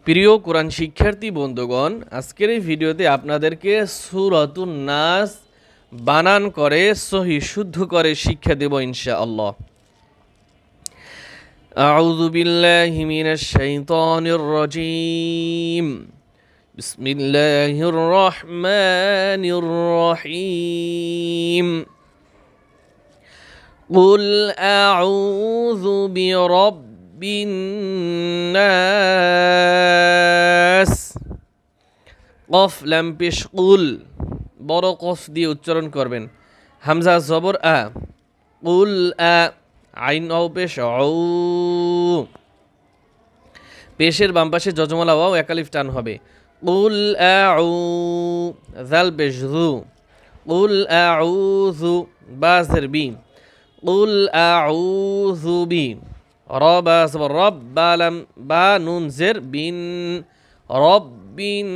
প্রিয় কোরআন শিক্ষার্থী বন্ধুগণ, আজকের এই ভিডিওতে আপনাদেরকে সূরাতুন নাস বানান করে সহি শুদ্ধ করে শিক্ষা দেব ইনশাআল্লাহ। আউযু বিল্লাহি মিনাশ শাইতানির রাজীম। বিসমিল্লাহির রহমানির রহিম। কুল আউযু বিরাব্বিন নাস। কফ লাম পেশ কুল, বড় কফ দিয়ে উচ্চারণ করবেন। হামজা জবর আ, কুল আ। আইন ও পেশ ও, পেশের বাম পাশে যজমালা ওয়াও একালিফ টান হবে। কুল আউ, জাল পেশ যু, কুল আউযু বাজের বি, কুল আউযু বি। রবা জবর রব, বা লাম বা নুন জের বিন, রব্বিন।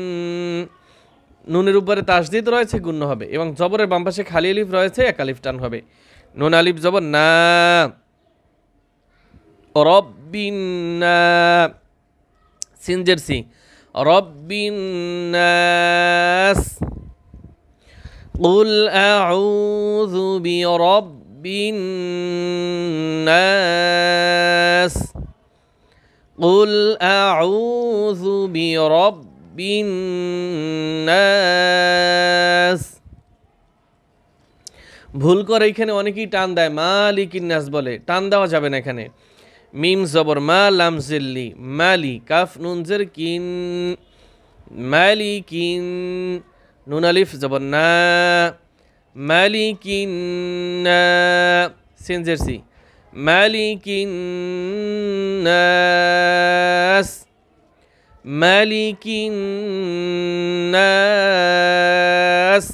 নুনের উপরে তাসদিদ রয়েছে, গুণ্য হবে এবং জবরের বাম পাশে খালি আলিফ রয়েছে, এক আলিফ টান হবে। নুন আলিফ জবর না, রব্বিন না। সিনজের সি, রব্বিন নাস। কুল আউযু বিরাব্বিন নাস। কুল আউযু বিরাব্বিন নাস। ভুল করে এখানে অনেকেই টান দেয়, মালিকিন নাস বলে। টান দেওয়া যাবে না এখানে। মিম জবর মা, লাম জিল্লি, মালি, কাফ নুন জের কিন, মালিকিন। নুন আলিফ জবর না, মালিকিন না। সিন জের সি, মালিকিন নাস, মালিকিন নাস।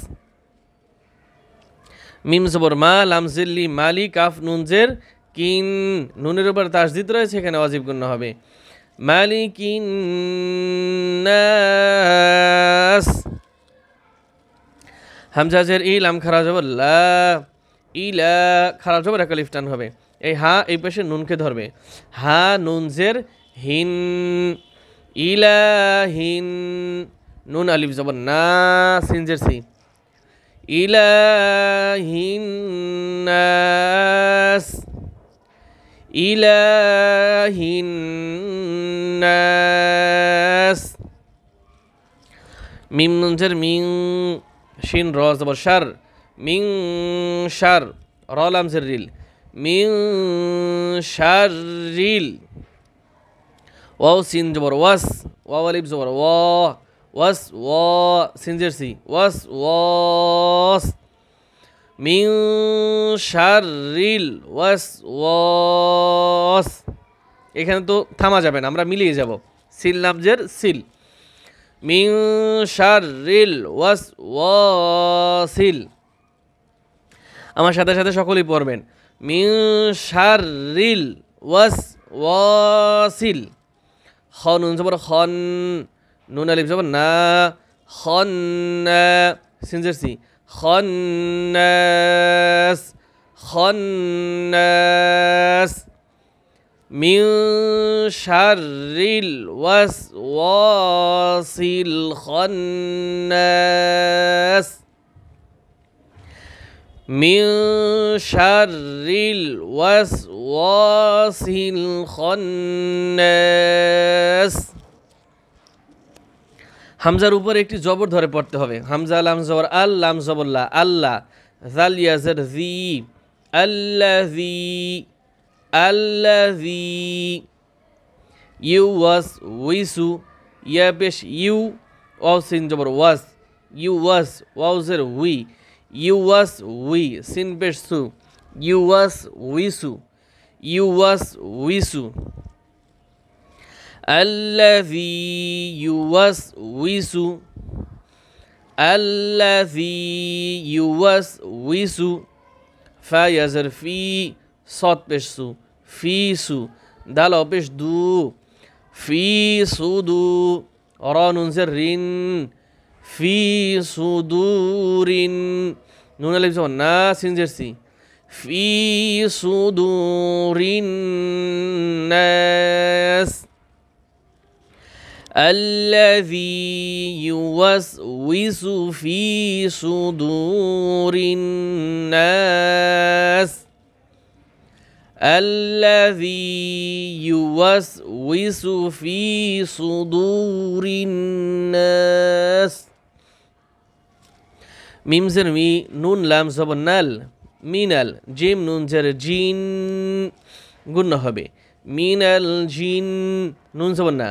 মিম জবর মা, লাম জিল্লি, মালি, কাফ নুন জের কিন। নুনের উপর তাসদিদ রয়েছে, এখানে ওয়াজিব গুণ্য হবে। মালিকিন নাস। হামজা জের ই, লাম খারা জবর লা, ইলা, খারা জবর এক আলিফ টান হবে। এই হা এই পাশে নুনকে ধরবে। হা নুন জের হিন, ইলাহিন। নুন আলিফ জবর না, সিন জের সি, ইলাহিন নাস, ইলাহিন নাস। মিম নুন জের মিং, শিন র জবর শার, মিং শার। র লাম জের রিল, মিং শাররিল। ওয়াও সিন জবর ওয়াস, ওয়াও আলিফ জবর ওয়া, ওয়াস ওয়া। সিন জের সি, ওয়াস ওয়াস। মিং শাররিল ওয়াস ওয়াস। এখানে তো থামা যাবে না, আমরা মিলিয়ে যাব। সিল লাম জের সিল, মিং শাররিল ওয়াস ওয়াসিল। আমার সাথে সাথে সকলেই পড়বেন। মিং শাররিল ওয়াস ওয়াসিল। খ নুন জবর খন, নুন আলিফ জবর না, খন না। সিনজের সি, খন্নাস, খন্নাস। মিং শাররিল ওয়াসওয়াসিল খন্নাস, মিং শাররিল ওয়াসওয়াসিল খন্নাস। হামজার উপরে একটি জবর ধরে পড়তে হবে। হামজা লাম জবর আল, লাম জবর লা, আল্লাহ। জাল ইয়াজের জি, আল্লাযী, আল্লাযী। ইউ ওয়াস উইসু, ইয়া পেশ ইউ, ওয়াও সিন জবর ওয়াস, ইউ ওয়াস, ওয়াও জের উই, ইউ ওয়াস উই। সিন পেশ সু, ইউ ওয়াস উইসু, ইউ ওয়াস উইসু। আল্লাযী ইউওয়াসউইসু, আল্লাযী ইউওয়াসউইসু। ফা ইয়াজের ফি, সদ পেশ সু, ফিসু। দাল পেশ দু, ফি সুদু। র নুন জের রিন, ফি সুদুরিন। নুন আলিফ জবর না, সিন জের সি, ফি সুদুরিন নাস। الذي يوسوس في صدور الناس الذي يوسوس في صدور الناس ميم زر مي نون لام زبر نال মিনাল জিম নুন জের জিন গুণ হবে মিনাল জিন নুন জবর না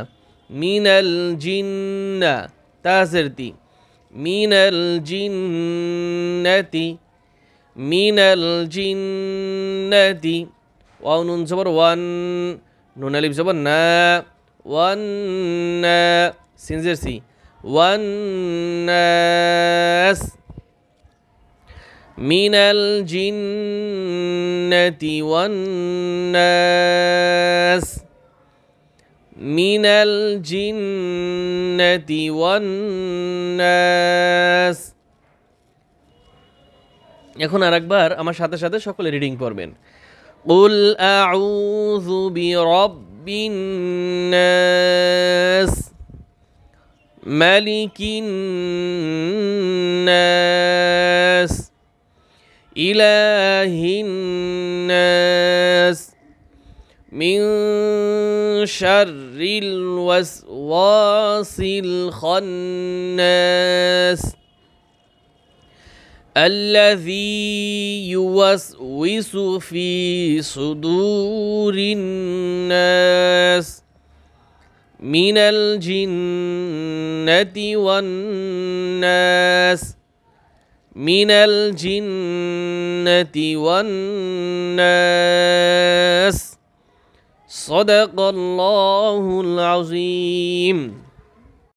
মিনাল জিন্না তাজের তি মিনাল জিন্নাতি মিনাল জিন্নাতি ওয়াও নুন জবর ওয়ান নুন আলিফ জবর না ওয়ান না সিনজের সি ওয়ান নাস من الجنة والناس من الجنة والناس এখন আরেকবার আমার সাথে সাথে সকলে রিডিং করবেন قل أعوذ برب الناس ملك الناس إله الناس من شر الوسواس الخناس الذي يوسوس في صدور الناس من الجنة والناس من الجنة والناس صدق الله العظيم